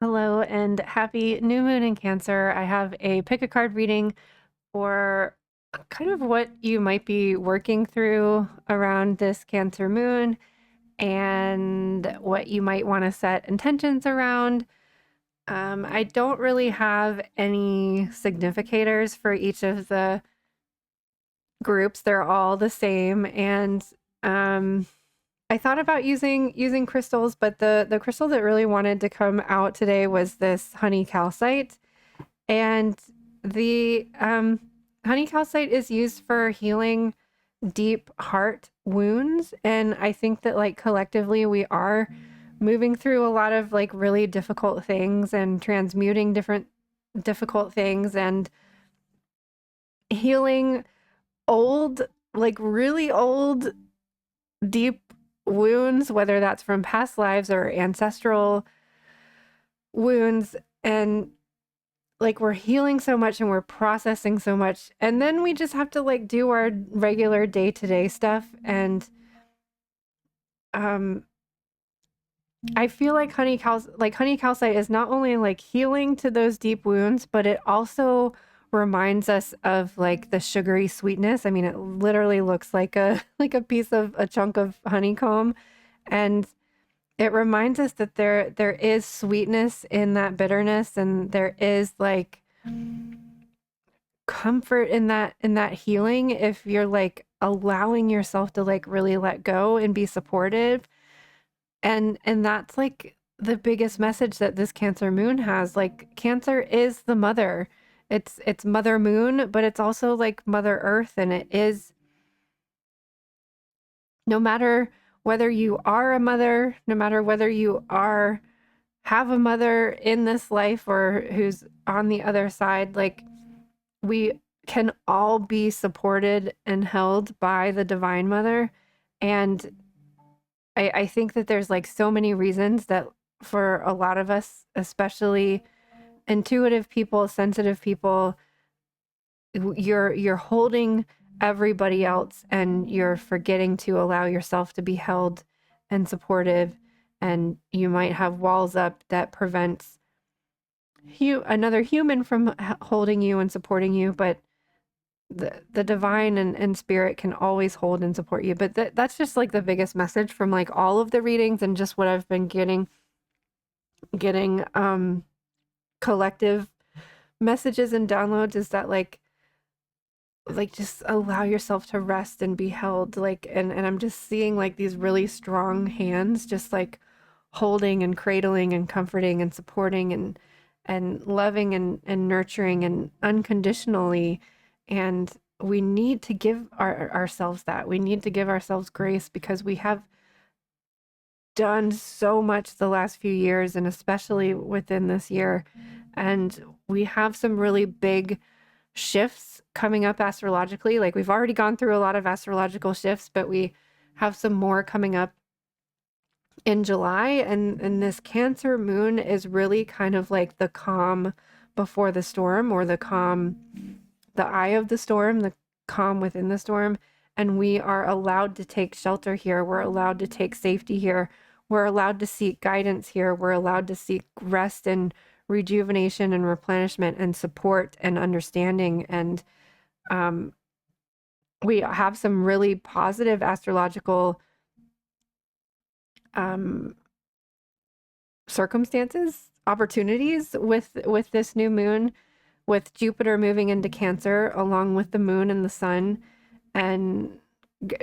Hello and happy new moon in Cancer. I have a pick a card reading for kind of what you might be working through around this Cancer moon and what you might want to set intentions around. I don't really have any significators for each of the groups. They're all the same, and um, I thought about using crystals, but the crystal that really wanted to come out today was this honey calcite. And the honey calcite is used for healing deep heart wounds. And I think that like collectively we are moving through a lot of like really difficult things and transmuting different difficult things and healing old, like really old, deep wounds, whether that's from past lives or ancestral wounds. And like we're healing so much and we're processing so much, and then we just have to like do our regular day-to-day stuff. And um I feel like honey calcite is not only like healing to those deep wounds, but it also reminds us of like the sugary sweetness. I mean, it literally looks like a like a piece of a chunk of honeycomb, and it reminds us that there is sweetness in that bitterness, and there is like comfort in that healing if you're like allowing yourself to like really let go and be supportive. And that's like the biggest message that this Cancer moon has. Like Cancer is the mother. It's Mother Moon, but it's also like Mother Earth, and it is, no matter whether you are a mother, no matter whether you are have a mother in this life or who's on the other side, like we can all be supported and held by the Divine Mother. And I think that there's like so many reasons that for a lot of us, especially intuitive people, sensitive people, you're holding everybody else and you're forgetting to allow yourself to be held and supportive. And you might have walls up that prevents another human from holding you and supporting you, but the divine and spirit can always hold and support you. But that's just like the biggest message from like all of the readings and just what I've been getting collective messages and downloads is that like just allow yourself to rest and be held, like, and I'm just seeing like these really strong hands just like holding and cradling and comforting and supporting and loving and nurturing and unconditionally. And we need to give ourselves that. We need to give ourselves grace because we have done so much the last few years, and especially within this year. And we have some really big shifts coming up astrologically. Like we've already gone through a lot of astrological shifts, but we have some more coming up in July. And this Cancer moon is really kind of like the calm before the storm, or the calm, the eye of the storm, the calm within the storm. And we are allowed to take shelter here. We're allowed to take safety here. We're allowed to seek guidance here. We're allowed to seek rest and rejuvenation and replenishment and support and understanding. And um, we have some really positive astrological um, circumstances, opportunities with this new moon, with Jupiter moving into Cancer along with the moon and the sun. And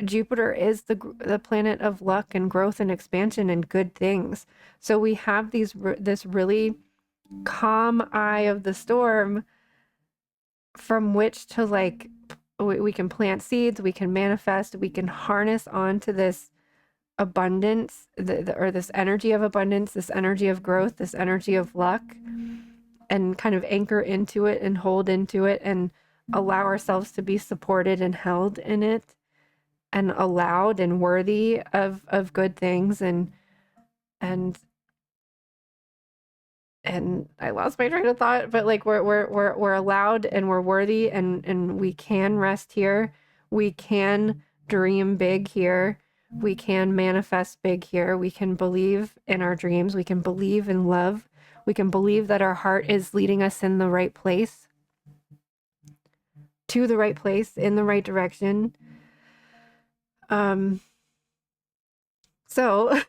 Jupiter is the planet of luck and growth and expansion and good things. So we have this really calm eye of the storm from which to like we can plant seeds, we can manifest, we can harness onto this abundance, or this energy of abundance, this energy of growth, this energy of luck, and kind of anchor into it and hold into it and allow ourselves to be supported and held in it and allowed and worthy of good things. And and I lost my train of thought, but like we're allowed and we're worthy, and we can rest here. We can dream big here. We can manifest big here. We can believe in our dreams. We can believe in love. We can believe that our heart is leading us in the right place, to the right place, in the right direction. So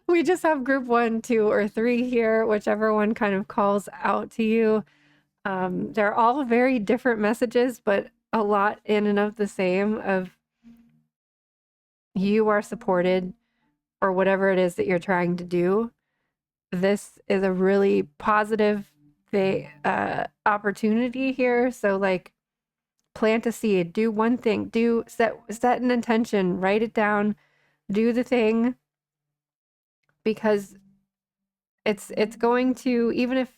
we just have group 1, 2, or 3 here, whichever one kind of calls out to you. They're all very different messages, but a lot in and of the same of you are supported or whatever it is that you're trying to do. This is a really positive opportunity here. So like plant a seed, do one thing, set an intention, write it down, do the thing, because it's going to, even if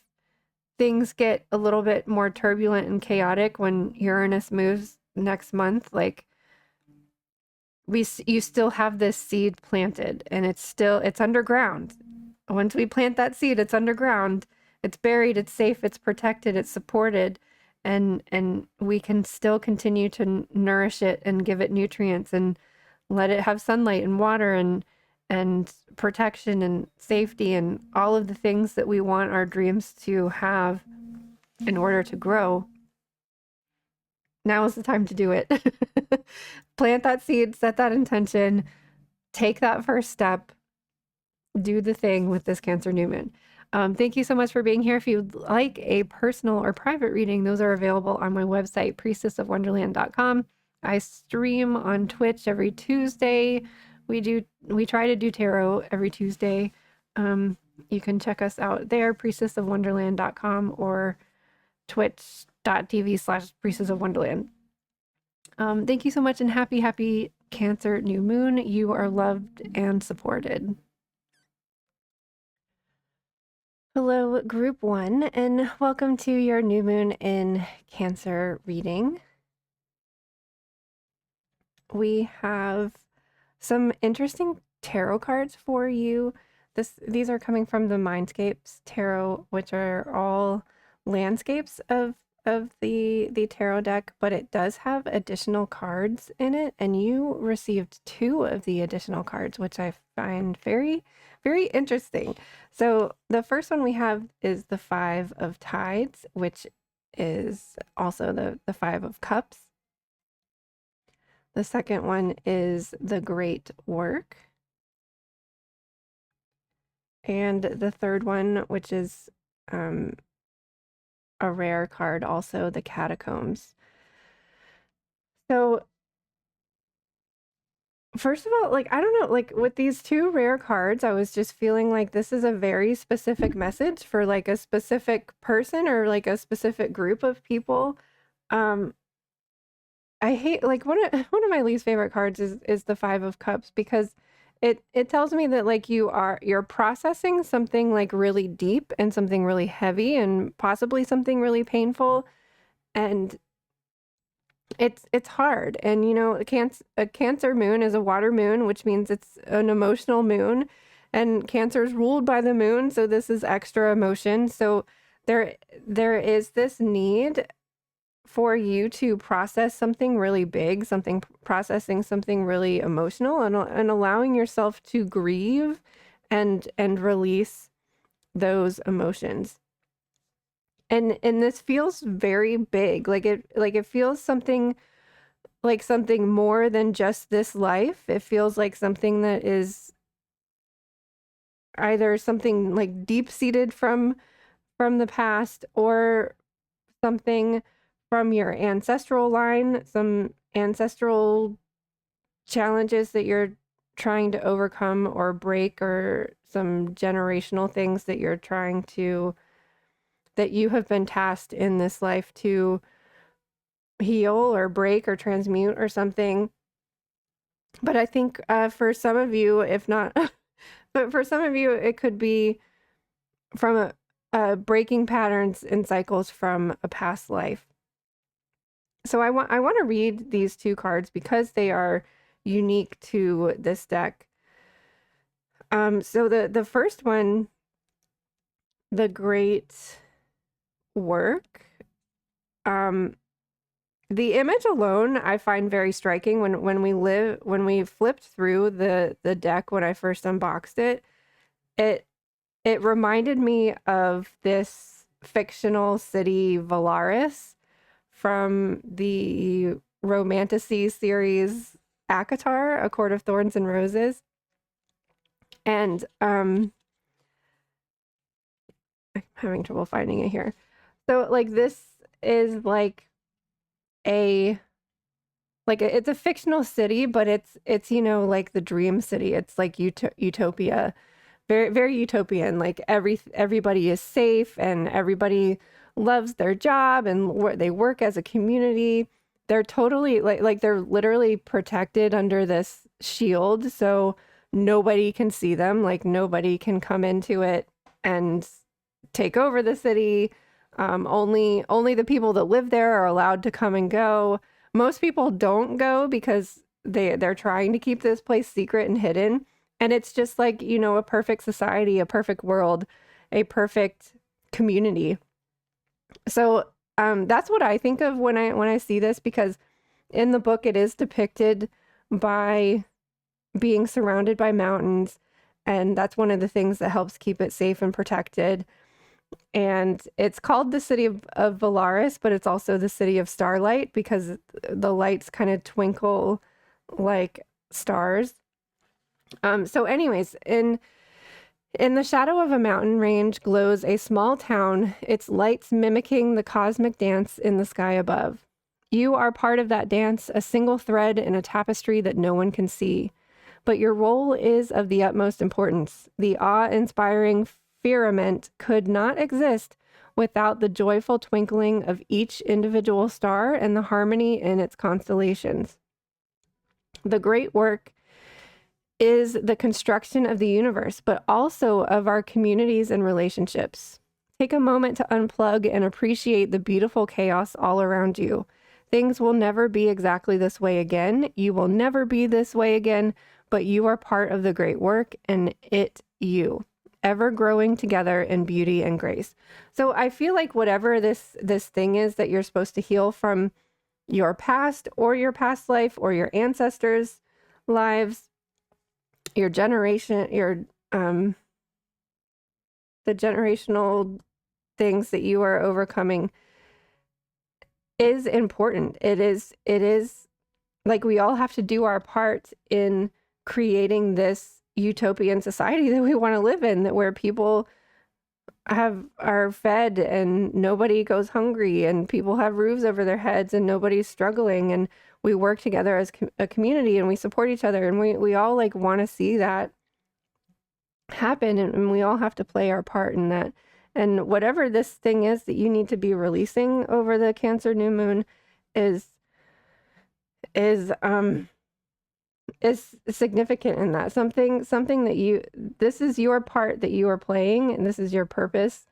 things get a little bit more turbulent and chaotic when Uranus moves next month, like you still have this seed planted and it's underground. Once we plant that seed, it's underground, it's buried, it's safe, it's protected, it's supported, and we can still continue to nourish it and give it nutrients and let it have sunlight and water and protection and safety and all of the things that we want our dreams to have in order to grow. Now is the time to do it. Plant that seed, set that intention, take that first step, do the thing with this Cancer new moon. Thank you so much for being here. If you'd like a personal or private reading, those are available on my website, priestessofwonderland.com. I stream on Twitch every Tuesday. We try to do tarot every Tuesday. You can check us out there, priestessofwonderland.com or twitch.tv/priestessofwonderland. Thank you so much, and happy Cancer new moon. You are loved and supported. Hello, group 1, and welcome to your new moon in Cancer reading. We have some interesting tarot cards for you. These are coming from the Mindscapes Tarot, which are all landscapes of the tarot deck, but it does have additional cards in it, and you received 2 of the additional cards, which I find very, very interesting. So the first one we have is the 5 of Tides, which is also the 5 of Cups. The second one is the Great Work. And the third one, which is a rare card, also the Catacombs. So first of all, like, I don't know, like with these 2 rare cards, I was just feeling like this is a very specific message for like a specific person or like a specific group of people. I hate, like, one of my least favorite cards is the 5 of Cups, because it tells me that like you're processing something like really deep and something really heavy and possibly something really painful, and it's hard. And you know, a Cancer moon is a water moon, which means it's an emotional moon, and Cancer is ruled by the moon, so this is extra emotion. So there is this need for you to process something really big, processing something really emotional, and allowing yourself to grieve and release those emotions. And this feels very big. Like it feels something more than just this life. It feels like something that is either something like deep-seated from the past, or something from your ancestral line, some ancestral challenges that you're trying to overcome or break, or some generational things that that you have been tasked in this life to heal or break or transmute or something. But I think for some of you, if not, but for some of you, it could be from breaking patterns and cycles from a past life. So I want to read these 2 cards because they are unique to this deck. So the first one, the Great Work, the image alone I find very striking. When we flipped through the deck when I first unboxed it, it reminded me of this fictional city, Valaris, from the romantasy series ACOTAR, A Court of Thorns and Roses. And I'm having trouble finding it here. So like this is a it's a fictional city, but it's you know like the dream city. It's like utopia, very very utopian. Like everybody is safe and everybody loves their job and they work as a community. They're totally like they're literally protected under this shield, so nobody can see them. Like nobody can come into it and take over the city. Only the people that live there are allowed to come and go. Most people don't go because they're trying to keep this place secret and hidden. And it's just like, you know, a perfect society, a perfect world, a perfect community. So that's what I think of when I see this, because in the book it is depicted by being surrounded by mountains, and that's one of the things that helps keep it safe and protected. And it's called the city of Valaris, but it's also the city of starlight because the lights kind of twinkle like stars. So anyways, in the shadow of a mountain range glows a small town, its lights mimicking the cosmic dance in the sky above. You are part of that dance, a single thread in a tapestry that no one can see. But your role is of the utmost importance. The awe-inspiring firmament could not exist without the joyful twinkling of each individual star and the harmony in its constellations. The great work is the construction of the universe, but also of our communities and relationships. Take a moment to unplug and appreciate the beautiful chaos all around you. Things will never be exactly this way again. You will never be this way again, but you are part of the great work, and you, ever growing together in beauty and grace. So I feel like whatever this thing is that you're supposed to heal from your past or your past life or your ancestors' lives, your generation, the generational things that you are overcoming is important. It is like we all have to do our part in creating this utopian society that we want to live in, that where people are fed and nobody goes hungry and people have roofs over their heads and nobody's struggling, and we work together as a community and we support each other, and we all like want to see that happen, and we all have to play our part in that. And whatever this thing is that you need to be releasing over the Cancer new moon is significant in that. Something that this is your part that you are playing, and this is your purpose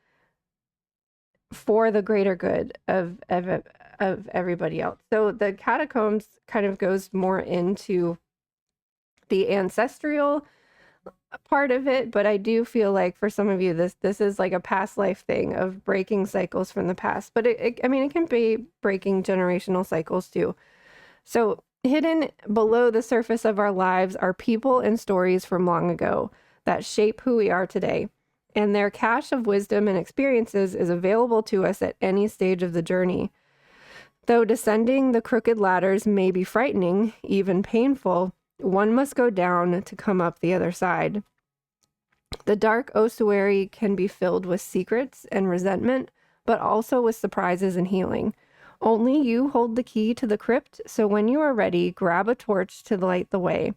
for the greater good of everybody else. So the catacombs kind of goes more into the ancestral part of it, but I do feel like for some of you this is like a past life thing of breaking cycles from the past. But I mean, it can be breaking generational cycles too. So hidden below the surface of our lives are people and stories from long ago that shape who we are today. And their cache of wisdom and experiences is available to us at any stage of the journey. Though descending the crooked ladders may be frightening, even painful, one must go down to come up the other side. The dark ossuary can be filled with secrets and resentment, but also with surprises and healing. Only you hold the key to the crypt, so when you are ready, grab a torch to light the way.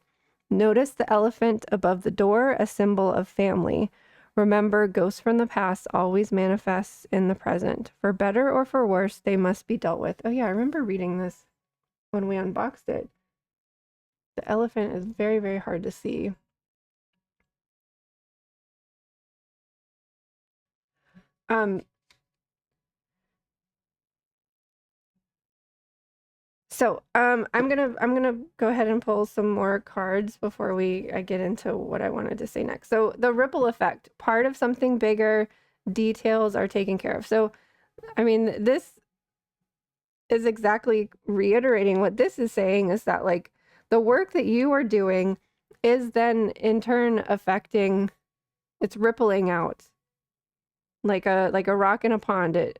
Notice the elephant above the door, a symbol of family. Remember, ghosts from the past always manifest in the present. For better or for worse, they must be dealt with. Oh yeah, I remember reading this when we unboxed it. The elephant is very, very hard to see. So I'm gonna go ahead and pull some more cards before I get into what I wanted to say next. So the ripple effect, part of something bigger, details are taken care of. So I mean, this is exactly reiterating what this is saying, is that like the work that you are doing is then in turn affecting it's rippling out like a rock in a pond. The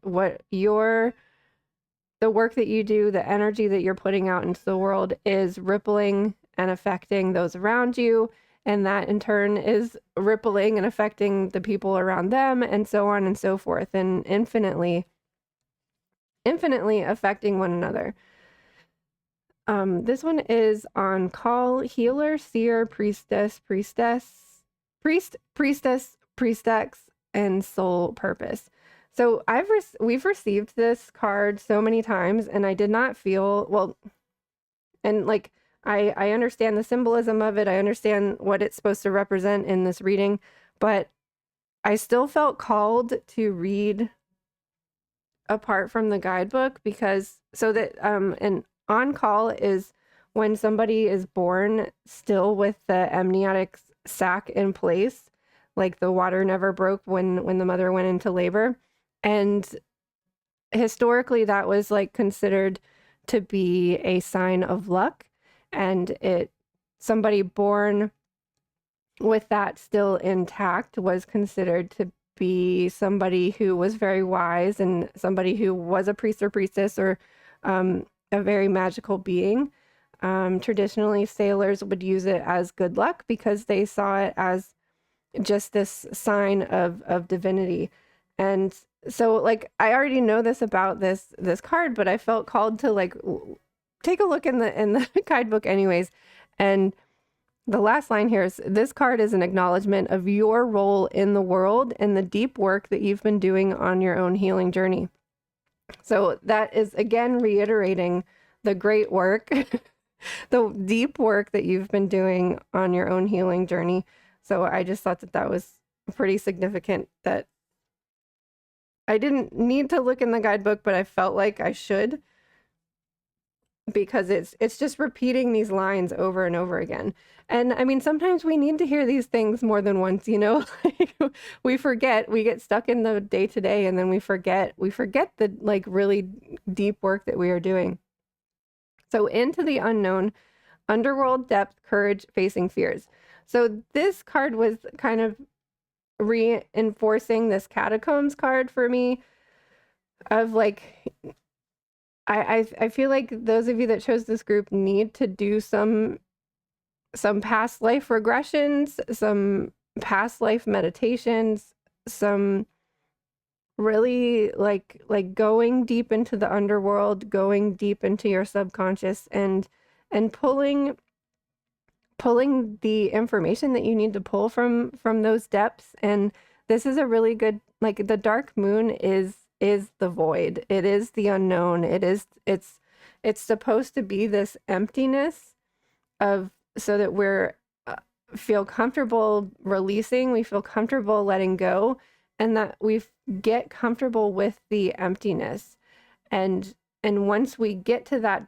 work that you do, the energy that you're putting out into the world is rippling and affecting those around you. And that in turn is rippling and affecting the people around them, and so on and so forth, and infinitely affecting one another. This one is on call, healer, seer, priestess, priestess, and soul purpose. So we've received this card so many times, and I did not feel well. And like I understand the symbolism of it. I understand what it's supposed to represent in this reading, but I still felt called to read apart from the guidebook, because so that an on call is when somebody is born still with the amniotic sac in place, like the water never broke when the mother went into labor. And historically that was like considered to be a sign of luck, and somebody born with that still intact was considered to be somebody who was very wise and somebody who was a priest or priestess, or a very magical being. Traditionally, sailors would use it as good luck because they saw it as just this sign of divinity. And so like I already know this about this card, but I felt called to like take a look in the guidebook anyways. And the last line here is, this card is an acknowledgement of your role in the world and the deep work that you've been doing on your own healing journey. So that is again reiterating the great work, the deep work that you've been doing on your own healing journey. So I just thought that was pretty significant, that I didn't need to look in the guidebook, but I felt like I should, because it's just repeating these lines over and over again. And I mean, sometimes we need to hear these things more than once, you know. Like, we forget, we get stuck in the day to day, and then we forget the like really deep work that we are doing. So into the unknown, underworld, depth, courage, facing fears. So this card was kind of reinforcing this catacombs card for me, of like, I feel like those of you that chose this group need to do some past life regressions, some past life meditations, some really like going deep into the underworld, going deep into your subconscious, and pulling the information that you need to pull from those depths. And this is a really good, like, the dark moon is the void. It is the unknown. It's supposed to be this emptiness of, so that we're feel comfortable releasing, we feel comfortable letting go, and that we get comfortable with the emptiness. And once we get to that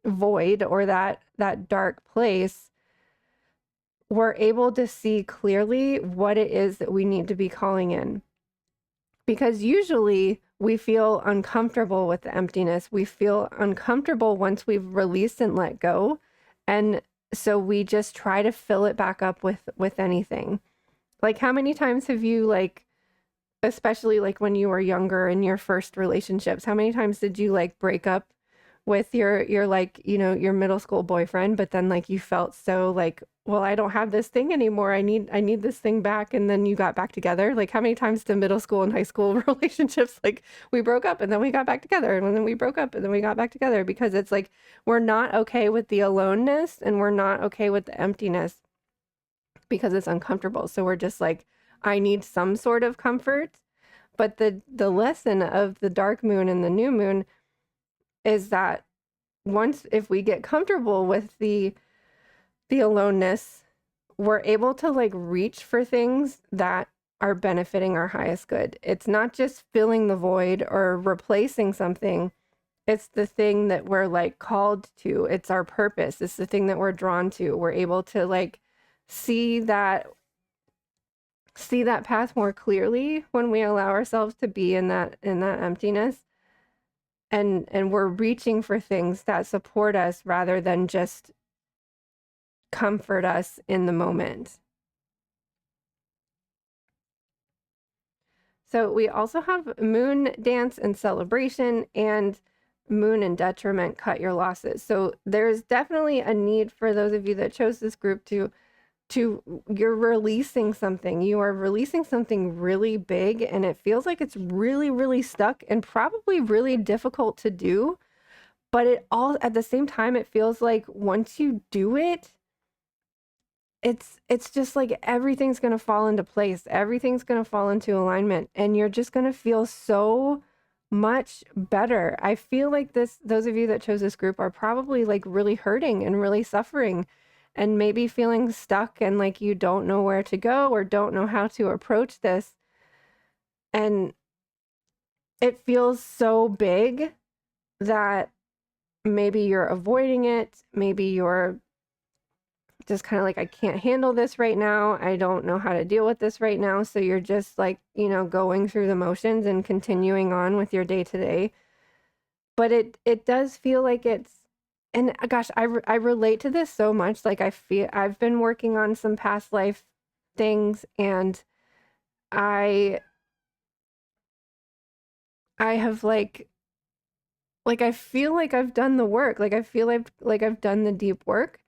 void, or that dark place, we're able to see clearly what it is that we need to be calling in. Because usually we feel uncomfortable with the emptiness. We feel uncomfortable once we've released and let go. And so we just try to fill it back up with anything. Like, how many times have you, like, especially like when you were younger in your first relationships, how many times did you like break up with your like, you know, your middle school boyfriend, but then like you felt so like, well, I don't have this thing anymore. I need this thing back. And then you got back together. Like, how many times do middle school and high school relationships, like, we broke up and then we got back together, and then we broke up and then we got back together, because it's like, we're not okay with the aloneness, and we're not okay with the emptiness because it's uncomfortable. So we're just like, I need some sort of comfort. But the lesson of the dark moon and the new moon is that if we get comfortable with the aloneness, we're able to like reach for things that are benefiting our highest good. It's not just filling the void or replacing something. It's the thing that we're like called to. It's our purpose. It's the thing that we're drawn to. We're able to like see that path more clearly when we allow ourselves to be in that emptiness. And we're reaching for things that support us rather than just comfort us in the moment. So we also have moon dance and celebration and moon and detriment, cut your losses. So there's definitely a need for those of you that chose this group to you're releasing something. You are releasing something really big, and it feels like it's really, really stuck and probably really difficult to do. But it all at the same time, it feels like once you do it, it's just like everything's going to fall into place. Everything's going to fall into alignment, and you're just going to feel so much better. I feel like those of you that chose this group are probably like really hurting and really suffering and maybe feeling stuck and like you don't know where to go or don't know how to approach this. And it feels so big that maybe you're avoiding it. Maybe you're just kind of like, I can't handle this right now. I don't know how to deal with this right now. So you're just like, going through the motions and continuing on with your day to day. But it does feel like and gosh, I relate to this so much. Like I feel I've been working on some past life things, and I have like I feel like I've done the work. Like I feel like I've done the deep work,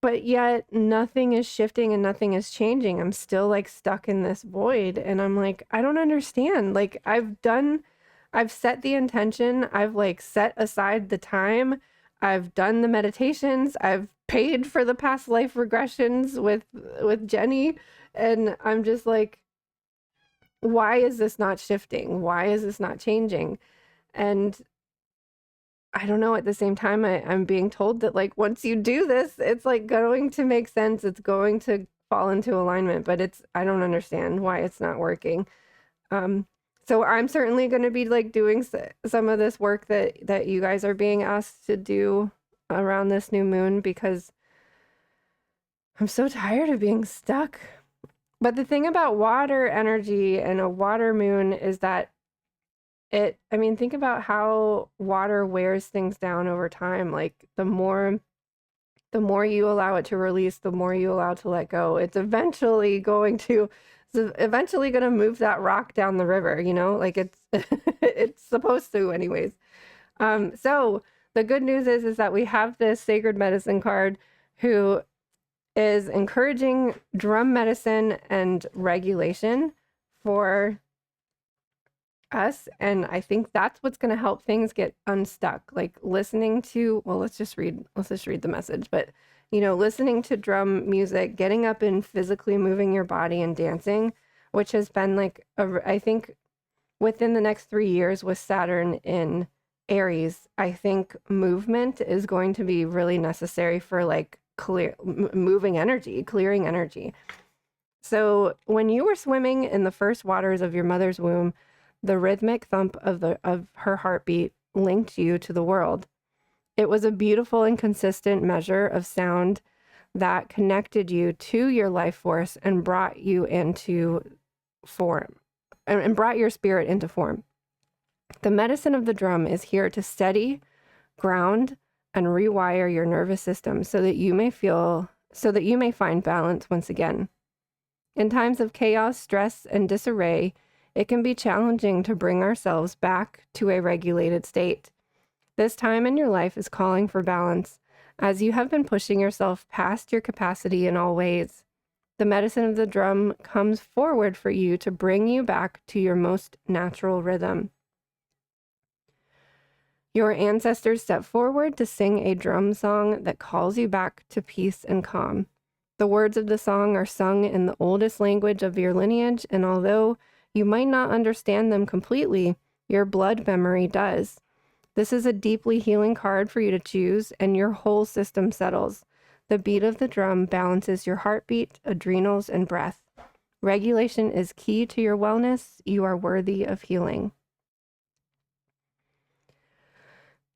but yet nothing is shifting and nothing is changing. I'm still like stuck in this void, and I'm like, I don't understand. Like I've set the intention, I've like set aside the time, I've done the meditations, I've paid for the past life regressions with Jenny, and I'm just like, why is this not shifting? Why is this not changing? And I don't know, at the same time, I'm being told that like once you do this, it's like going to make sense. It's going to fall into alignment, but I don't understand why it's not working. Um, so I'm certainly going to be like doing some of this work that you guys are being asked to do around this new moon, because I'm so tired of being stuck. But the thing about water energy and a water moon is that I mean, think about how water wears things down over time. Like the more you allow it to release, the more you allow to let go. It's eventually going to move that rock down the river, like it's it's supposed to anyways. So the good news is that we have this sacred medicine card who is encouraging drum medicine and regulation for us, and I think that's what's going to help things get unstuck. Like listening to, well, let's just read the message. But listening to drum music, getting up and physically moving your body and dancing, which has been like I think within the next 3 years with Saturn in Aries, I think movement is going to be really necessary for like moving energy, clearing energy. So when you were swimming in the first waters of your mother's womb, the rhythmic thump of her heartbeat linked you to the world. It was a beautiful and consistent measure of sound that connected you to your life force and brought you into form, and brought your spirit into form. The medicine of the drum is here to steady, ground, and rewire your nervous system so that you may find balance once again. In times of chaos, stress, and disarray, it can be challenging to bring ourselves back to a regulated state. This time in your life is calling for balance, as you have been pushing yourself past your capacity in all ways. The medicine of the drum comes forward for you to bring you back to your most natural rhythm. Your ancestors step forward to sing a drum song that calls you back to peace and calm. The words of the song are sung in the oldest language of your lineage, and although you might not understand them completely, your blood memory does. This is a deeply healing card for you to choose, and your whole system settles. The beat of the drum balances your heartbeat, adrenals, and breath. Regulation is key to your wellness. You are worthy of healing.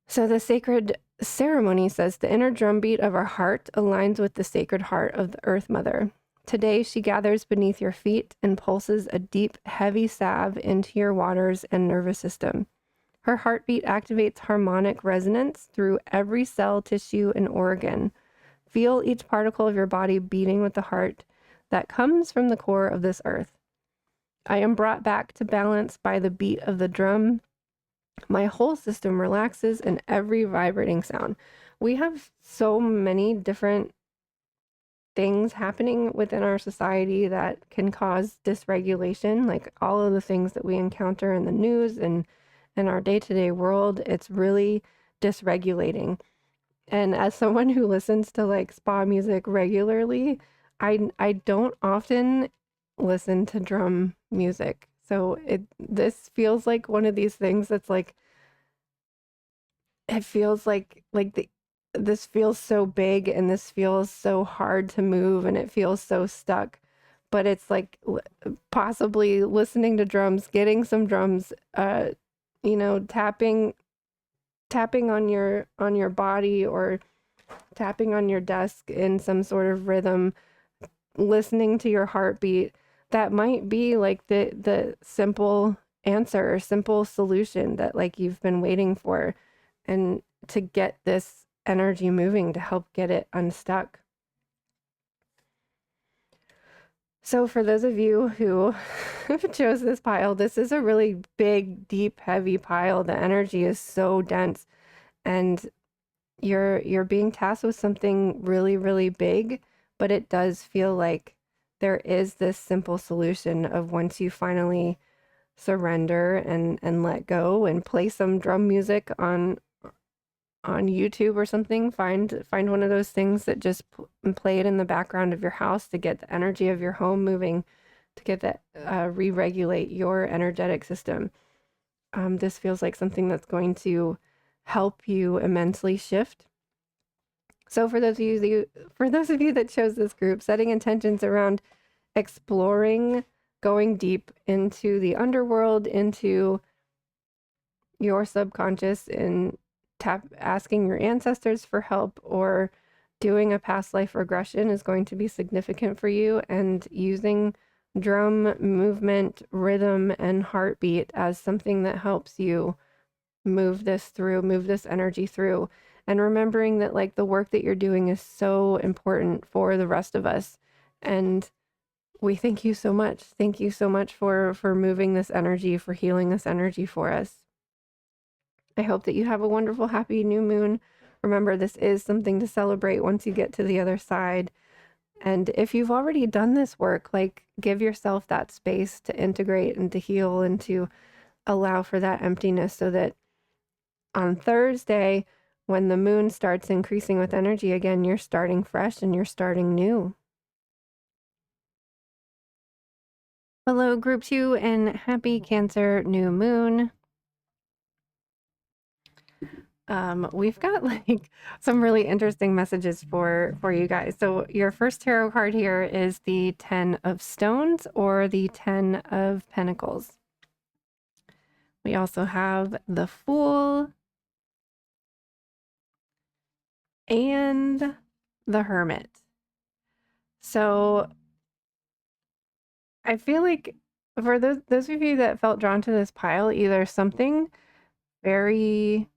So the sacred ceremony says the inner drumbeat of our heart aligns with the sacred heart of the Earth Mother. Today, she gathers beneath your feet and pulses a deep, heavy salve into your waters and nervous system. Her heartbeat activates harmonic resonance through every cell, tissue, and organ. Feel each particle of your body beating with the heart that comes from the core of this earth. I am brought back to balance by the beat of the drum. My whole system relaxes in every vibrating sound. We have so many different things happening within our society that can cause dysregulation, like all of the things that we encounter in the news and in our day-to-day world. It's really dysregulating. And as someone who listens to like spa music regularly, I don't often listen to drum music. So this feels like one of these things that's like, it feels like this feels so big and this feels so hard to move and it feels so stuck. But it's like possibly listening to drums, getting some drums, tapping on your body or tapping on your desk in some sort of rhythm, listening to your heartbeat. That might be like the simple answer or simple solution that like you've been waiting for, and to get this energy moving to help get it unstuck. So for those of you who chose this pile, this is a really big, deep, heavy pile. The energy is so dense, and you're being tasked with something really, really big, but it does feel like there is this simple solution of once you finally surrender and let go and play some drum music on YouTube or something. Find one of those things that just play it in the background of your house to get the energy of your home moving, to get that re-regulate your energetic system. This feels like something that's going to help you immensely shift. So for those of you that chose this group, setting intentions around exploring, going deep into the underworld, into your subconscious, and asking your ancestors for help or doing a past life regression is going to be significant for you, and using drum movement, rhythm, and heartbeat as something that helps you move this energy through. And remembering that like the work that you're doing is so important for the rest of us. And we thank you so much. Thank you so much for moving this energy, for healing this energy for us. I hope that you have a wonderful, happy new moon. Remember, this is something to celebrate once you get to the other side. And if you've already done this work, like give yourself that space to integrate and to heal and to allow for that emptiness, so that on Thursday, when the moon starts increasing with energy again, you're starting fresh and you're starting new. Hello, group 2, and happy Cancer new moon. We've got like some really interesting messages for you guys. So your first tarot card here is the 10 of Stones or the 10 of Pentacles. We also have the Fool and the Hermit. So I feel like for those of you that felt drawn to this pile, either something very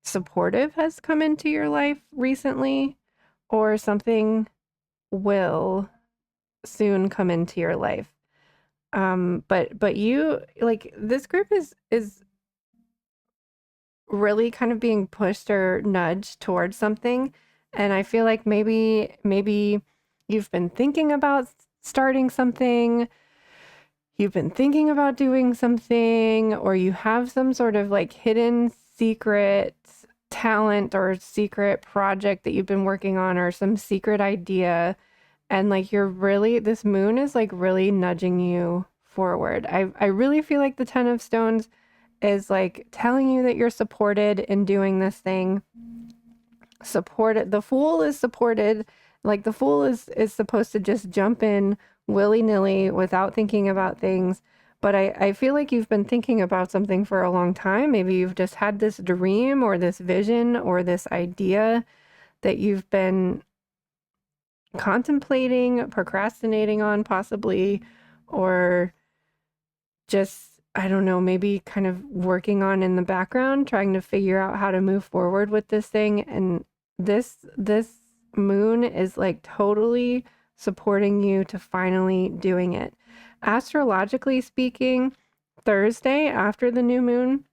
supportive has come into your life recently, or something will soon come into your life. But you, like, this group is really kind of being pushed or nudged towards something. And I feel like maybe you've been thinking about starting something, you've been thinking about doing something, or you have some sort of like hidden secret talent or secret project that you've been working on, or some secret idea. And like this moon is like really nudging you forward. I really feel like the 10 of Stones is like telling you that you're supported in doing this thing. Supported. The Fool is supported. Like the Fool is supposed to just jump in willy-nilly without thinking about things. But I feel like you've been thinking about something for a long time. Maybe you've just had this dream or this vision or this idea that you've been contemplating, procrastinating on possibly, or just, I don't know, maybe kind of working on in the background, trying to figure out how to move forward with this thing. And this moon is like totally supporting you to finally doing it. Astrologically speaking, Thursday after the new moon,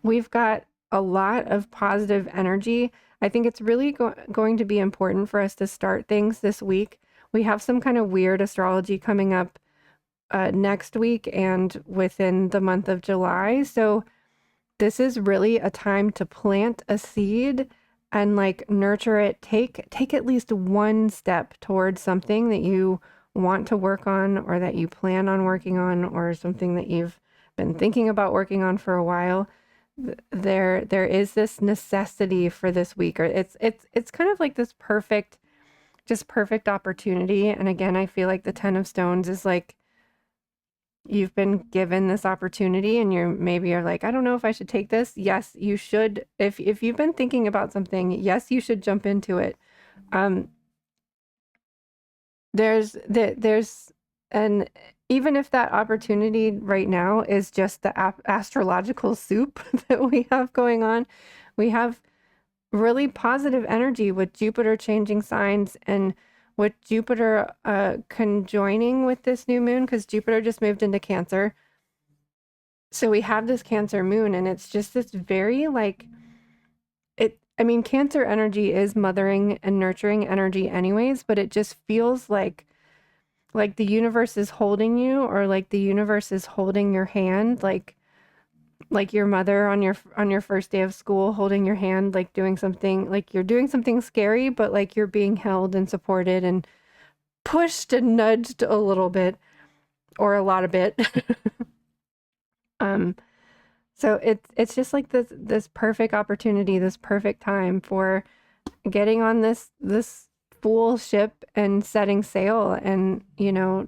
we've got a lot of positive energy. I think it's really going to be important for us to start things this week. We have some kind of weird astrology coming up next week and within the month of July. So this is really a time to plant a seed and like nurture it. Take at least one step towards something that you want to work on or that you plan on working on or something that you've been thinking about working on for a while. There is this necessity for this week, or it's kind of like this perfect opportunity. And again, I feel like the 10 of Stones is like you've been given this opportunity and you're like, I don't know if I should take this. Yes, you should. If you've been thinking about something, yes, you should jump into it. Um, there's an even if that opportunity right now is just the astrological soup that we have going on, we have really positive energy with Jupiter changing signs and with Jupiter conjoining with this new moon because Jupiter just moved into Cancer. So we have this Cancer moon and it's just this very like I mean, Cancer energy is mothering and nurturing energy anyways, but it just feels like the universe is holding you or like the universe is holding your hand like your mother on your first day of school holding your hand like doing something like you're doing something scary but like you're being held and supported and pushed and nudged a little bit or a lot of bit. um so it's just like this perfect opportunity, this perfect time for getting on this fool ship and setting sail and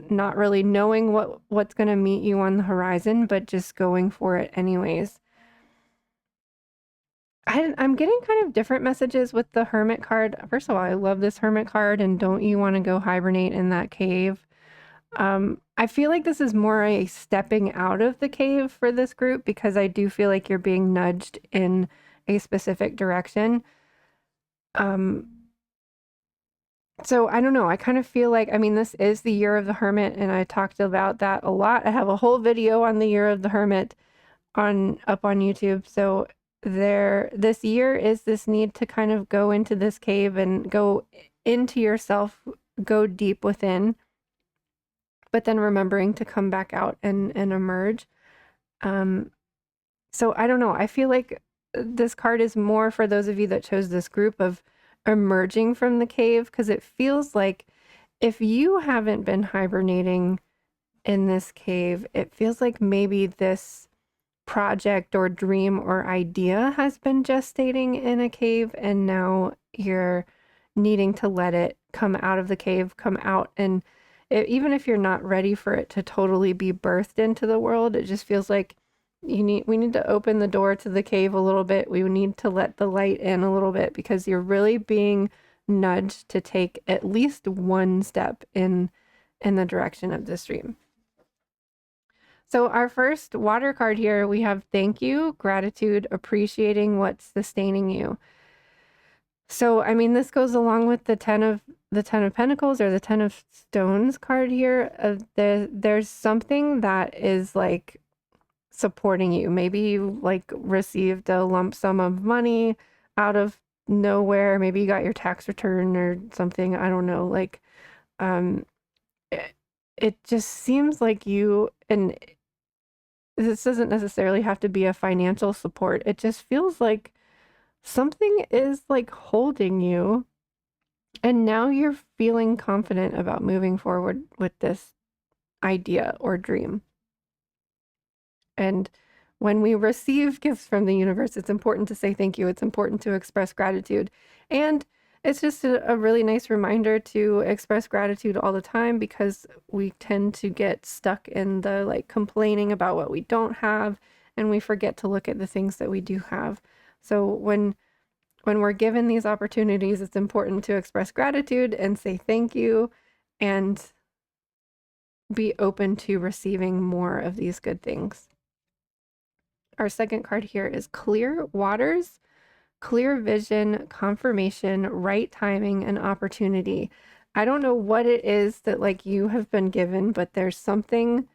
not really knowing what's going to meet you on the horizon but just going for it anyways. I'm getting kind of different messages with the Hermit card. First of all, I love this Hermit card and don't you want to go hibernate in that cave? I feel like this is more a stepping out of the cave for this group because I do feel like you're being nudged in a specific direction. Um, so I don't know. I kind of feel like, I mean, this is the year of the Hermit, and I talked about that a lot. I have a whole video on the year of the Hermit up on YouTube. So this year is this need to kind of go into this cave and go into yourself, go deep within, but then remembering to come back out and emerge. So I don't know. I feel like this card is more for those of you that chose this group of emerging from the cave because it feels like if you haven't been hibernating in this cave, it feels like maybe this project or dream or idea has been gestating in a cave and now you're needing to let it come out of the cave, come out and even if you're not ready for it to totally be birthed into the world, it just feels like we need to open the door to the cave a little bit. We need to let the light in a little bit because you're really being nudged to take at least one step in the direction of this dream. So our first water card here, we have thank you, gratitude, appreciating what's sustaining you. So, I mean, this goes along with the 10 of Pentacles or the 10 of Stones card here. There's something that is like supporting you. Maybe you like received a lump sum of money out of nowhere. Maybe you got your tax return or something. I don't know. Like, it just seems like you, and this doesn't necessarily have to be a financial support. It just feels like something is like holding you and now you're feeling confident about moving forward with this idea or dream. And when we receive gifts from the universe, it's important to say thank you. It's important to express gratitude. And it's just a really nice reminder to express gratitude all the time because we tend to get stuck in the like complaining about what we don't have and we forget to look at the things that we do have. So when we're given these opportunities, it's important to express gratitude and say thank you and be open to receiving more of these good things. Our second card here is clear waters, clear vision, confirmation, right timing, and opportunity. I don't know what it is that like you have been given, but there's something.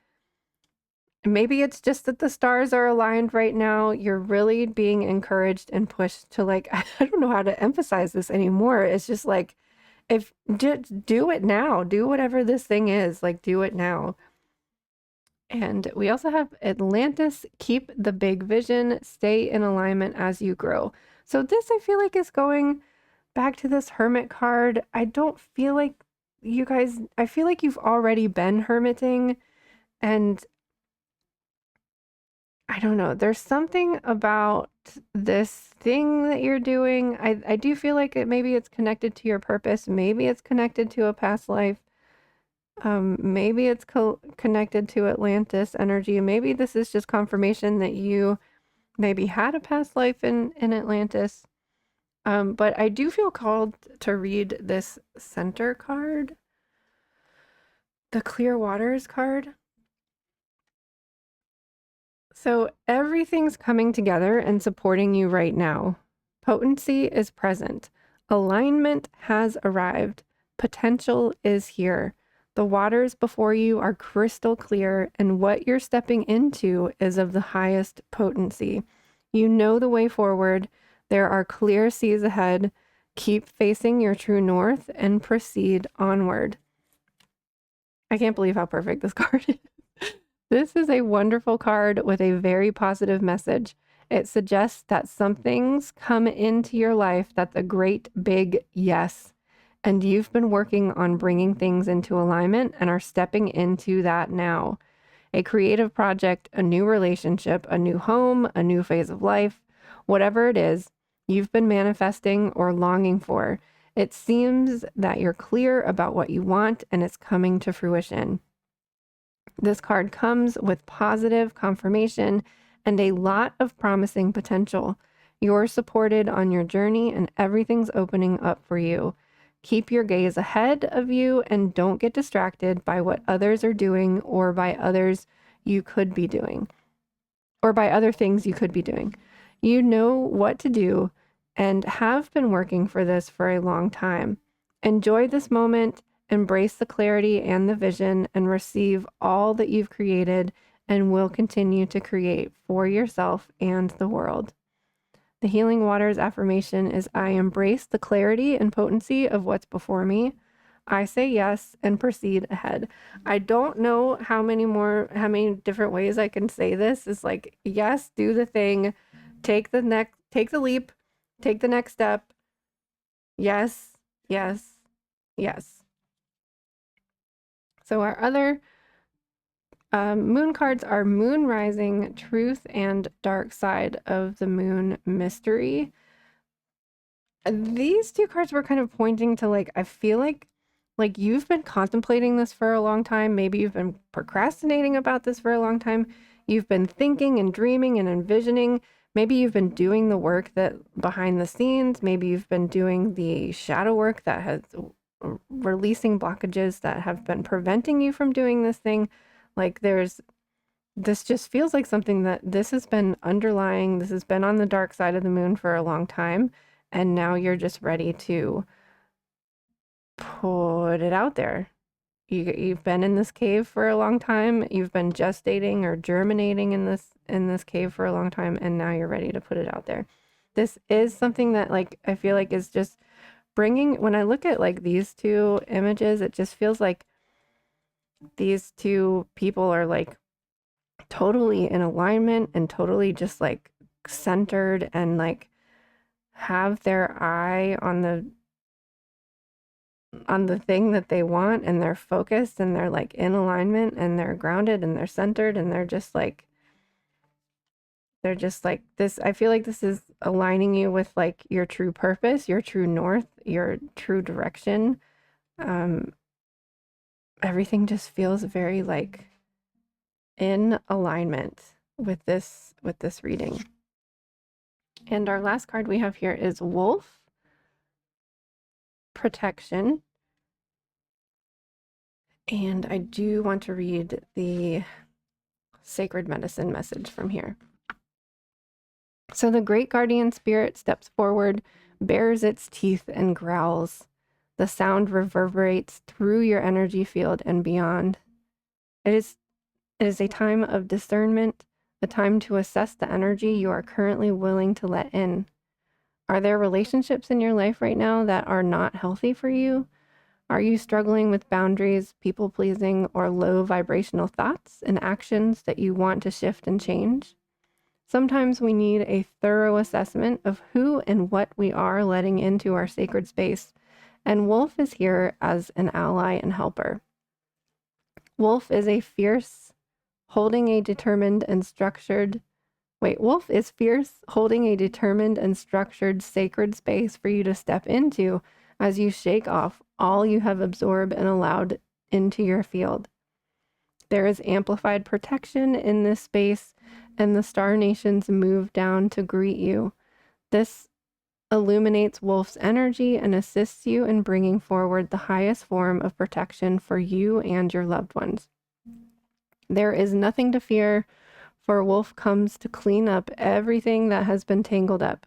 Maybe it's just that the stars are aligned right now. You're really being encouraged and pushed to like, I don't know how to emphasize this anymore. It's just like, if just do it now, do whatever this thing is, like do it now. And we also have Atlantis, keep the big vision, stay in alignment as you grow. So this I feel like is going back to this hermit card. I don't feel like you guys, I feel like you've already been hermiting, and I don't know. There's something about this thing that you're doing. I do feel like maybe it's connected to your purpose. Maybe it's connected to a past life. Maybe it's connected to Atlantis energy. Maybe this is just confirmation that you maybe had a past life in Atlantis. But I do feel called to read this center card, the Clear Waters card. So everything's coming together and supporting you right now. Potency is present. Alignment has arrived. Potential is here. The waters before you are crystal clear, and what you're stepping into is of the highest potency. You know the way forward. There are clear seas ahead. Keep facing your true north and proceed onward. I can't believe how perfect this card is. This is a wonderful card with a very positive message. It suggests that something's come into your life that's a great big yes. And you've been working on bringing things into alignment and are stepping into that now. A creative project, a new relationship, a new home, a new phase of life, whatever it is, you've been manifesting or longing for. It seems that you're clear about what you want and it's coming to fruition. This card comes with positive confirmation and a lot of promising potential. You're supported on your journey and everything's opening up for you. Keep your gaze ahead of you and don't get distracted by what others are doing or by others you could be doing, or by other things you could be doing. You know what to do and have been working for this for a long time. Enjoy this moment. Embrace the clarity and the vision and receive all that you've created and will continue to create for yourself and the world. The Healing Waters affirmation is I embrace the clarity and potency of what's before me. I say yes and proceed ahead. I don't know how many different ways I can say this. It's like, yes, do the thing, take the leap, take the next step. Yes, yes, yes. So our other moon cards are Moon Rising, Truth, and Dark Side of the Moon Mystery. These two cards were kind of pointing to like, I feel like you've been contemplating this for a long time. Maybe you've been procrastinating about this for a long time. You've been thinking and dreaming and envisioning. Maybe you've been doing the work that behind the scenes. Maybe you've been doing the shadow work that has releasing blockages that have been preventing you from doing this thing. Like this just feels like something that this has been underlying. This has been on the dark side of the moon for a long time. And now you're just ready to put it out there. You've been in this cave for a long time. You've been gestating or germinating in this cave for a long time, and now you're ready to put it out there. This is something that like I feel like is just bringing, when I look at like these two images, it just feels like these two people are like totally in alignment and totally just like centered and like have their eye on the thing that they want, and they're focused and they're like in alignment and they're grounded and they're centered and they're just like this. I feel like this is aligning you with like your true purpose, your true north, your true direction. Everything just feels very like in alignment with this reading. And our last card we have here is Wolf, Protection. And I do want to read the Sacred Medicine message from here. So the great guardian spirit steps forward, bares its teeth, and growls. The sound reverberates through your energy field and beyond. It is it is a time of discernment, a time to assess the energy you are currently willing to let in. Are there relationships in your life right now that are not healthy for you? Are you struggling with boundaries, people pleasing, or low vibrational thoughts and actions that you want to shift and change? Sometimes we need a thorough assessment of who and what we are letting into our sacred space, and Wolf is here as an ally and helper. Wolf is a fierce, holding a determined and structured Wolf is fierce, holding a determined and structured sacred space for you to step into as you shake off all you have absorbed and allowed into your field. There is amplified protection in this space, and the star nations move down to greet you. This illuminates Wolf's energy and assists you in bringing forward the highest form of protection for you and your loved ones. There is nothing to fear, for Wolf comes to clean up everything that has been tangled up.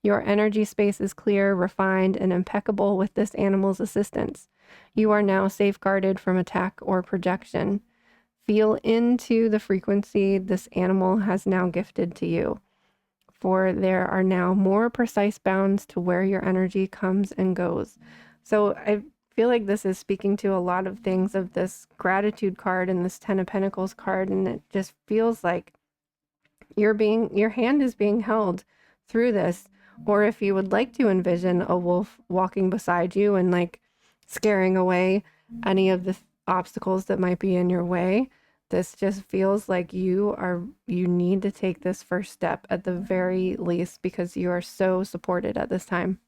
Your energy space is clear, refined, and impeccable with this animal's assistance. You are now safeguarded from attack or projection. Feel into the frequency this animal has now gifted to you, for there are now more precise bounds to where your energy comes and goes. So I feel like this is speaking to a lot of things of this gratitude card and this Ten of Pentacles card, and it just feels like your hand is being held through this. Or if you would like to envision a wolf walking beside you and like scaring away any of the obstacles that might be in your way, this just feels like you need to take this first step at the very least, because you are so supported at this time.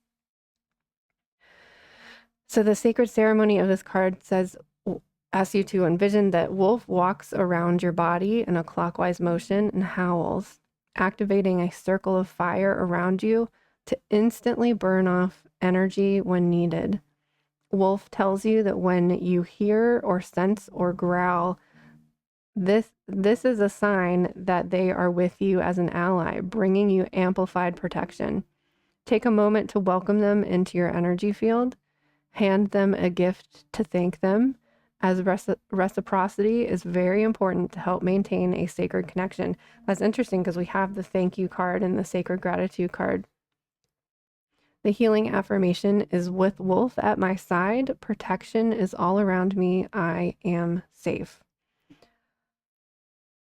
So the sacred ceremony of this card asks you to envision that Wolf walks around your body in a clockwise motion and howls, activating a circle of fire around you to instantly burn off energy when needed. Wolf tells you that when you hear or sense or growl, this is a sign that they are with you as an ally, bringing you amplified protection. Take a moment to welcome them into your energy field. Hand them a gift to thank them, as reciprocity is very important to help maintain a sacred connection. That's interesting because we have the thank you card and the sacred gratitude card. The healing affirmation is, with Wolf at my side, protection is all around me. I am safe.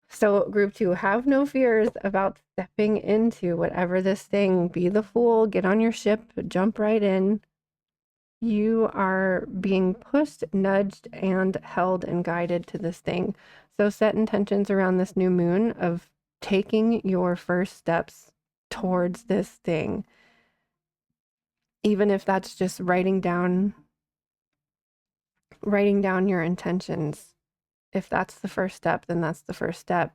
So group 2, have no fears about stepping into whatever this thing, be the fool, get on your ship, jump right in. You are being pushed, nudged, and held and guided to this thing. So set intentions around this new moon of taking your first steps towards this thing. Even if that's just writing down your intentions. If that's the first step, then that's the first step.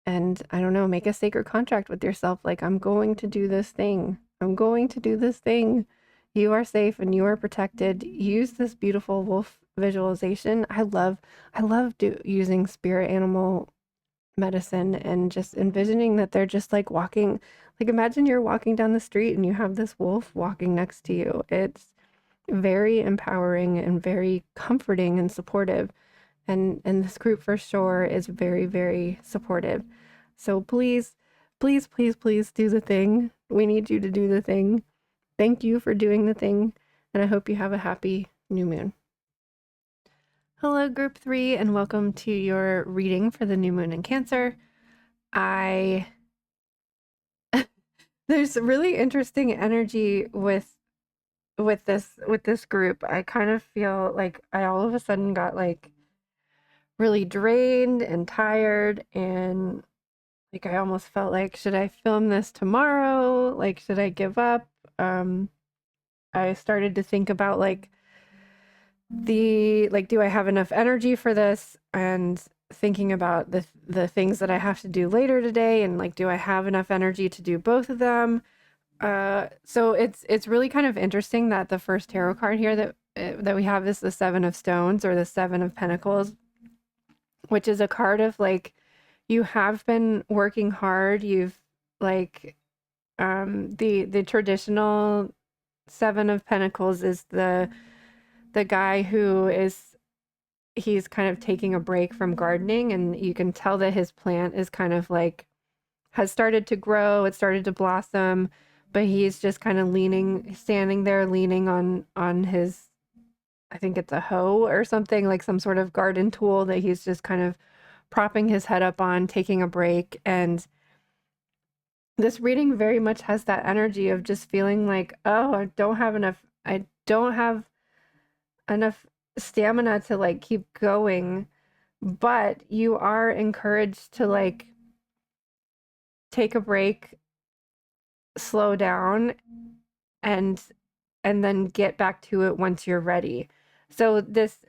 And I don't know, make a sacred contract with yourself. Like, I'm going to do this thing. I'm going to do this thing. You are safe and you are protected. Use this beautiful wolf visualization. I love using spirit animal medicine and just envisioning that they're just like walking. Like, imagine you're walking down the street and you have this wolf walking next to you. It's very empowering and very comforting and supportive. And this group for sure is very, very supportive. So please, please, please, please do the thing. We need you to do the thing. Thank you for doing the thing, and I hope you have a happy new moon. Hello, group 3, and welcome to your reading for the new moon in Cancer. There's really interesting energy with this group. I kind of feel like I all of a sudden got like really drained and tired, and like I almost felt like, should I film this tomorrow? Like, should I give up? I started to think about like do I have enough energy for this, and thinking about the things that I have to do later today, and like, do I have enough energy to do both of them? So it's really kind of interesting that the first tarot card here that we have is the Seven of Stones, or the Seven of Pentacles, which is a card of like, you have been working hard. You've like the traditional Seven of Pentacles is the guy who is, he's kind of taking a break from gardening, and you can tell that his plant is kind of like has started to grow, it started to blossom, but he's just kind of leaning, standing there leaning on his, I think it's a hoe or something, like some sort of garden tool that he's just kind of propping his head up on, taking a break. And this reading very much has that energy of just feeling like, oh, I don't have enough stamina to like keep going, but you are encouraged to like take a break, slow down, and then get back to it once you're ready. So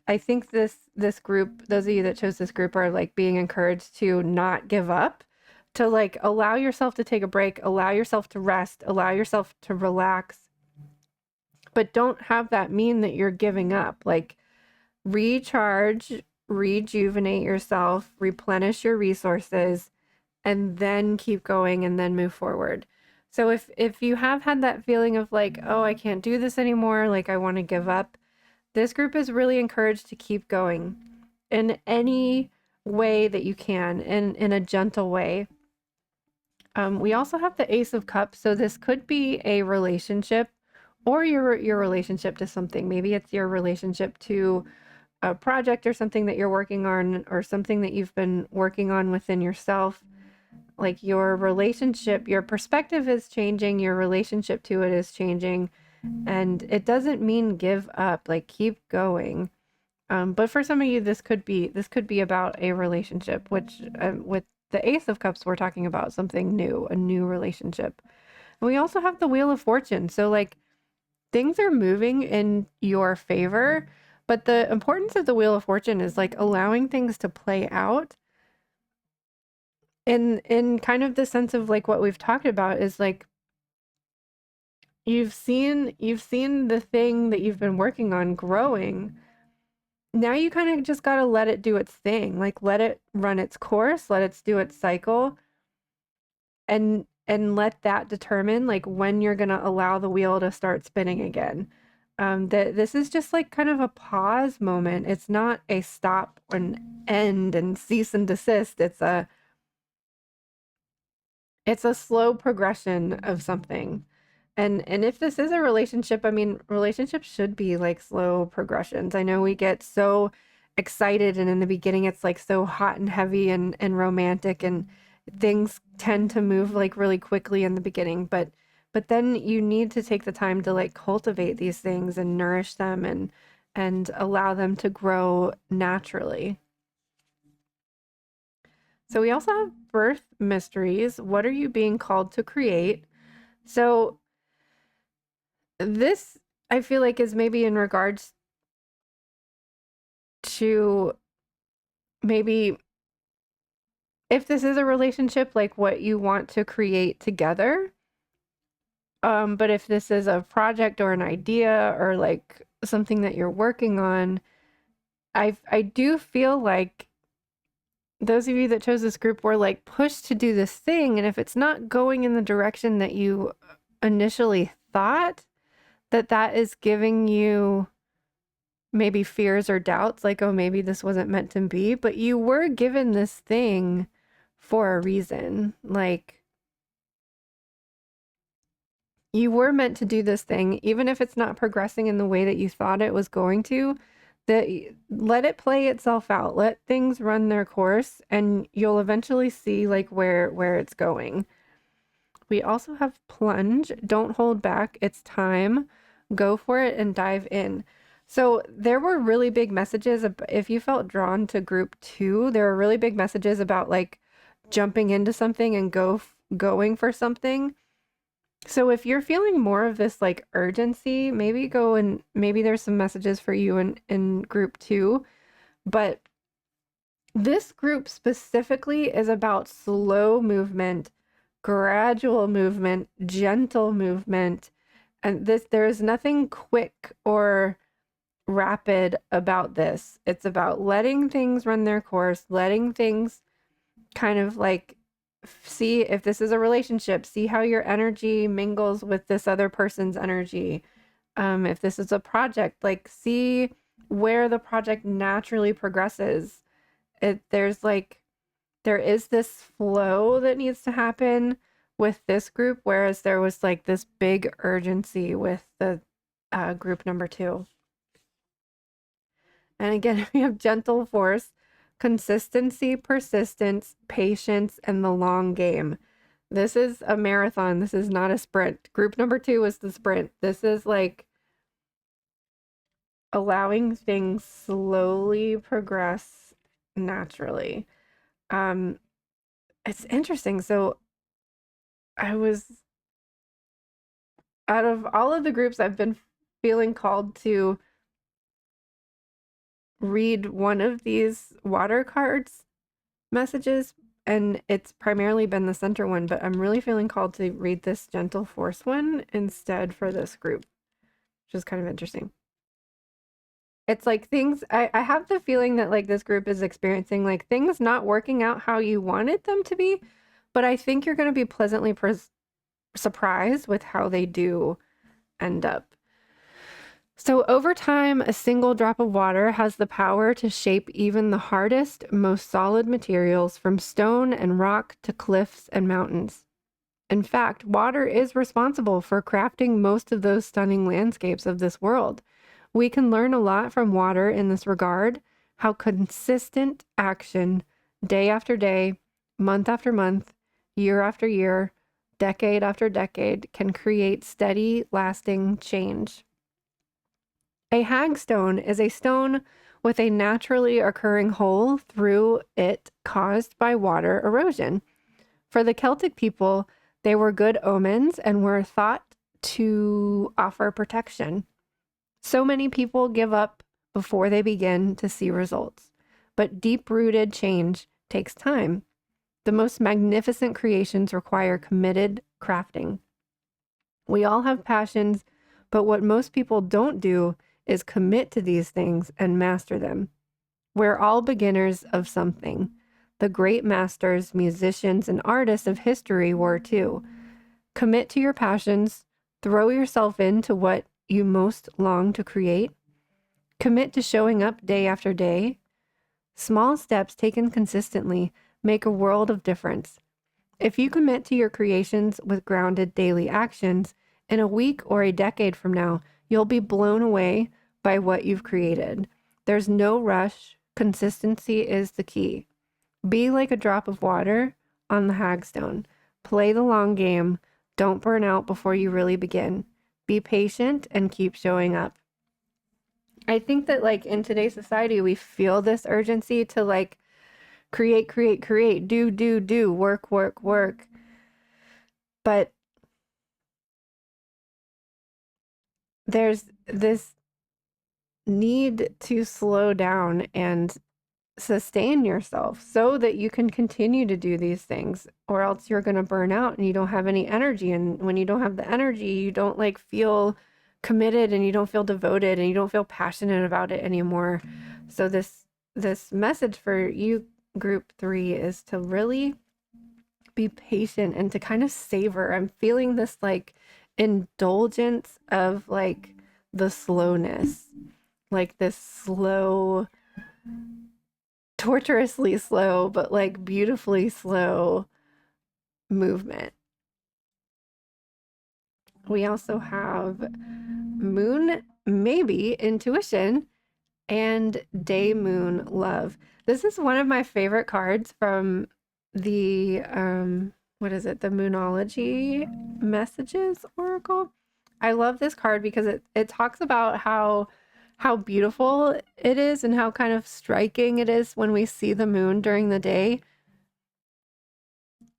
I think this group, those of you that chose this group, are like being encouraged to not give up, to like allow yourself to take a break, allow yourself to rest, allow yourself to relax, but don't have that mean that you're giving up. Like, recharge, rejuvenate yourself, replenish your resources, and then keep going and then move forward. So if you have had that feeling of like, oh, I can't do this anymore, like I want to give up, this group is really encouraged to keep going in any way that you can, in a gentle way. We also have the Ace of Cups, so this could be a relationship, or your relationship to something. Maybe it's your relationship to a project or something that you're working on, or something that you've been working on within yourself. Like, your relationship, your perspective is changing, your relationship to it is changing, and it doesn't mean give up, like keep going. But for some of you, this could be about a relationship, which with the Ace of Cups, we're talking about something new, a new relationship. And we also have the Wheel of Fortune. So like, things are moving in your favor, but the importance of the Wheel of Fortune is like allowing things to play out in kind of the sense of like what we've talked about, is like you've seen the thing that you've been working on growing. Now you kind of just got to let it do its thing, like let it run its course, let it do its cycle, and let that determine like when you're going to allow the wheel to start spinning again. That this is just like kind of a pause moment. It's not a stop and end and cease and desist. It's a slow progression of something. And if this is a relationship, I mean, relationships should be like slow progressions. I know we get so excited, and in the beginning it's like so hot and heavy and romantic, and things tend to move like really quickly in the beginning, but then you need to take the time to like cultivate these things and nourish them, and allow them to grow naturally. So we also have birth mysteries. What are you being called to create? So this, I feel like, is maybe in regards to maybe if this is a relationship, like what you want to create together. But if this is a project or an idea or like something that you're working on, I do feel like those of you that chose this group were like pushed to do this thing, and if it's not going in the direction that you initially thought, that is giving you maybe fears or doubts, like, oh, maybe this wasn't meant to be, but you were given this thing for a reason. Like, you were meant to do this thing, even if it's not progressing in the way that you thought it was going to, that let it play itself out, let things run their course, and you'll eventually see like where it's going. We also have plunge. Don't hold back. It's time. Go for it and dive in. So there were really big messages. If you felt drawn to group 2, there were really big messages about like jumping into something and going for something. So if you're feeling more of this like urgency, maybe go, and maybe there's some messages for you in group 2. But this group specifically is about slow movement, gradual movement, gentle movement. And there is nothing quick or rapid about this. It's about letting things run their course, letting things kind of like, see if this is a relationship, see how your energy mingles with this other person's energy. If this is a project, like see where the project naturally progresses. There's like there is this flow that needs to happen with this group, whereas there was like this big urgency with the group number two. And again, we have gentle force, consistency, persistence, patience, and the long game. This is a marathon. This is not a sprint. Group number two is the sprint. This is like allowing things slowly progress naturally. Um, it's interesting. So I was out of all of the groups, I've been feeling called to read one of these water cards messages, and it's primarily been the center one, but I'm really feeling called to read this gentle force one instead for this group, which is kind of interesting. It's like things I have the feeling that like this group is experiencing like things not working out how you wanted them to be, but I think you're going to be pleasantly surprised with how they do end up. So over time, a single drop of water has the power to shape even the hardest, most solid materials, from stone and rock to cliffs and mountains. In fact, water is responsible for crafting most of those stunning landscapes of this world. We can learn a lot from water in this regard, how consistent action, day after day, month after month, year after year, decade after decade, can create steady, lasting change. A hagstone is a stone with a naturally occurring hole through it caused by water erosion. For the Celtic people, they were good omens and were thought to offer protection. So many people give up before they begin to see results, but deep-rooted change takes time. The most magnificent creations require committed crafting. We all have passions, but what most people don't do is commit to these things and master them. We're all beginners of something. The great masters, musicians, and artists of history were too. Commit to your passions. Throw yourself into what you most long to create. Commit to showing up day after day. Small steps taken consistently make a world of difference. If you commit to your creations with grounded daily actions, in a week or a decade from now, you'll be blown away by what you've created. There's no rush. Consistency is the key. Be like a drop of water on the hagstone. Play the long game. Don't burn out before you really begin. Be patient and keep showing up. I think that like in today's society, we feel this urgency to like create, do, work. But there's this need to slow down and sustain yourself so that you can continue to do these things, or else you're going to burn out and you don't have any energy. And when you don't have the energy, you don't like feel committed and you don't feel devoted and you don't feel passionate about it anymore. So this message for you, group 3, is to really be patient and to kind of savor. I'm feeling this like indulgence of like the slowness, like this slow, torturously slow, but like beautifully slow movement. We also have moon, maybe intuition, and day moon love. This is one of my favorite cards from the what is it? The Moonology Messages Oracle. I love this card because it talks about how beautiful it is and how kind of striking it is when we see the moon during the day.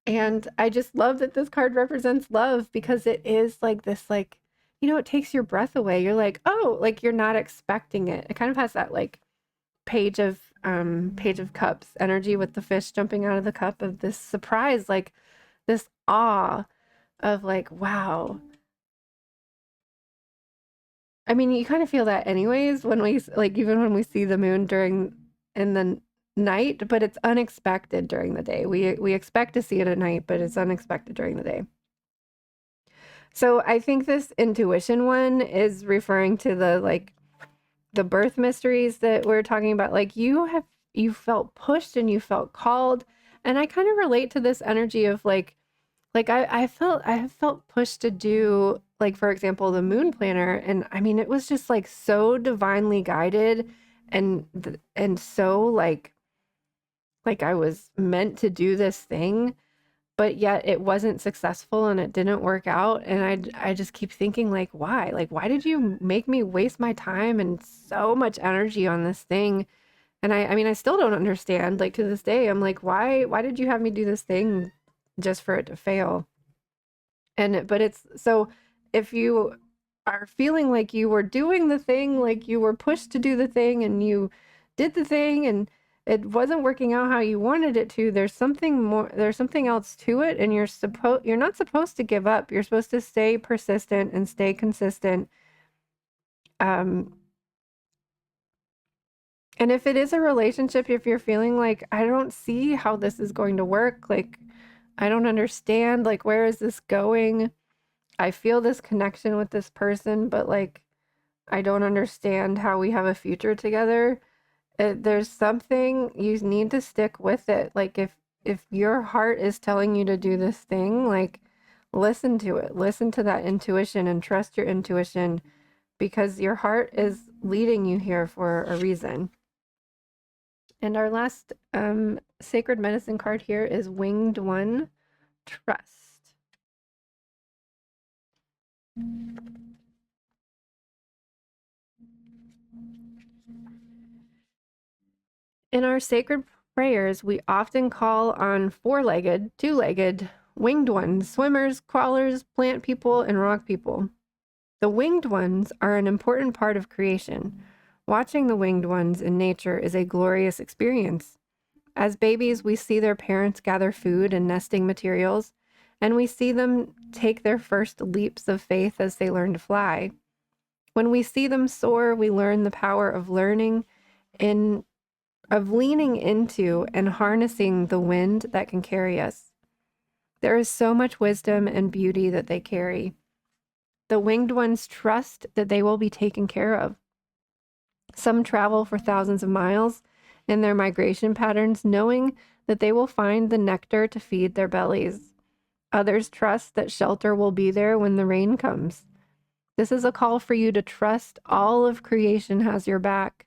And I just love that this card represents love because it is like this, like, it takes your breath away. You're like, oh, like you're not expecting it. It kind of has that like page of cups energy with the fish jumping out of the cup, of this surprise, like this awe of like, wow. I mean, you kind of feel that anyways when we like, even when we see the moon during in the night, but it's unexpected during the day. We expect to see it at night, but it's unexpected during the day. So I think this intuition one is referring to the like the birth mysteries that we're talking about. Like you felt pushed and you felt called. And I kind of relate to this energy of like I have felt pushed to do like for example the moon planner, and I mean it was just like so divinely guided and so like I was meant to do this thing, but yet it wasn't successful and it didn't work out. And I just keep thinking like why? Like why did you make me waste my time and so much energy on this thing? And I mean I still don't understand. Like to this day I'm like why did you have me do this thing just for it to fail? And but it's so if you are feeling like you were doing the thing, like you were pushed to do the thing and you did the thing and it wasn't working out how you wanted it to, there's something more, there's something else to it, and you're not supposed to give up. You're supposed to stay persistent and stay consistent. Um and if it is a relationship, if you're feeling like I don't see how this is going to work, like I don't understand, like where is this going? I feel this connection with this person, but like I don't understand how we have a future together. There's something you need to stick with it. Like if your heart is telling you to do this thing, like listen to it. Listen to that intuition and trust your intuition because your heart is leading you here for a reason. And our last sacred medicine card here is Winged One, Trust. In our sacred prayers, we often call on four-legged, two-legged, winged ones, swimmers, crawlers, plant people, and rock people. The winged ones are an important part of creation. Watching the winged ones in nature is a glorious experience. As babies, we see their parents gather food and nesting materials, and we see them take their first leaps of faith as they learn to fly. When we see them soar, we learn the power of learning in of leaning into and harnessing the wind that can carry us. There is so much wisdom and beauty that they carry. The winged ones trust that they will be taken care of. Some travel for thousands of miles in their migration patterns, knowing that they will find the nectar to feed their bellies. Others trust that shelter will be there when the rain comes. This is a call for you to trust all of creation has your back.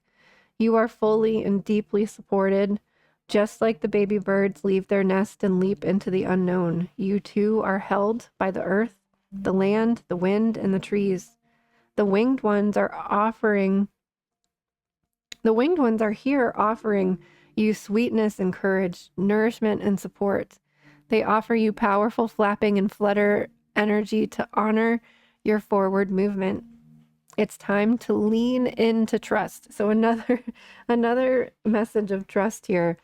You are fully and deeply supported. Just like the baby birds leave their nest and leap into the unknown, you too are held by the earth, the land, the wind, and the trees. The winged ones are offering, the winged ones are here offering you sweetness and courage, nourishment and support. They offer you powerful flapping and flutter energy to honor your forward movement. It's time to lean into trust. So another message of trust here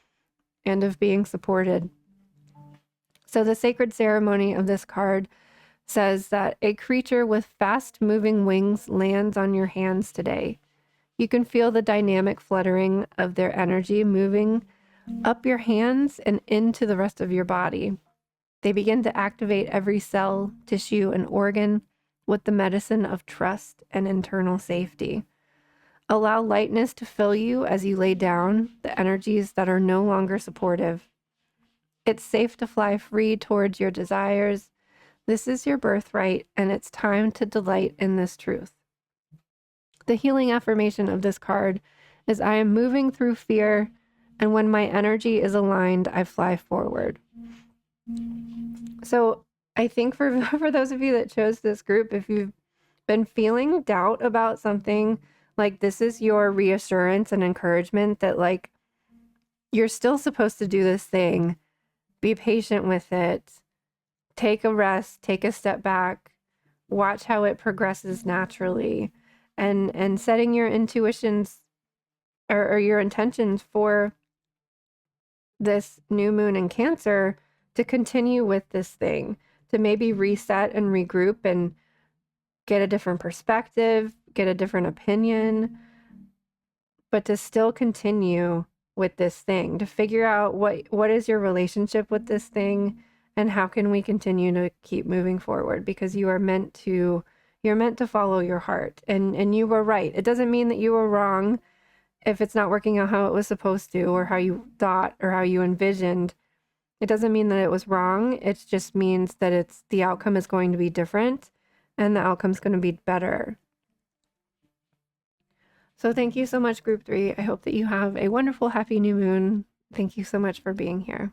and of being supported. So the sacred ceremony of this card says that a creature with fast-moving wings lands on your hands today. You can feel the dynamic fluttering of their energy moving up your hands and into the rest of your body. They begin to activate every cell, tissue, and organ with the medicine of trust and internal safety. Allow lightness to fill you as you lay down the energies that are no longer supportive. It's safe to fly free towards your desires. This is your birthright, and it's time to delight in this truth. The healing affirmation of this card is I am moving through fear, and when my energy is aligned, I fly forward. So I think for those of you that chose this group, if you've been feeling doubt about something, like this is your reassurance and encouragement that like you're still supposed to do this thing. Be patient with it. Take a rest, take a step back, watch how it progresses naturally, and setting your intuitions or your intentions for this new moon in Cancer to continue with this thing, to maybe reset and regroup and get a different perspective, get a different opinion, but to still continue with this thing, to figure out what is your relationship with this thing and how can we continue to keep moving forward, because you're meant to follow your heart, and you were right. It doesn't mean that you were wrong if it's not working out how it was supposed to, or how you thought, or how you envisioned. It doesn't mean that it was wrong. It just means that the outcome is going to be different, and the outcome's going to be better. So thank you so much, Group 3. I hope that you have a wonderful, happy new moon. Thank you so much for being here.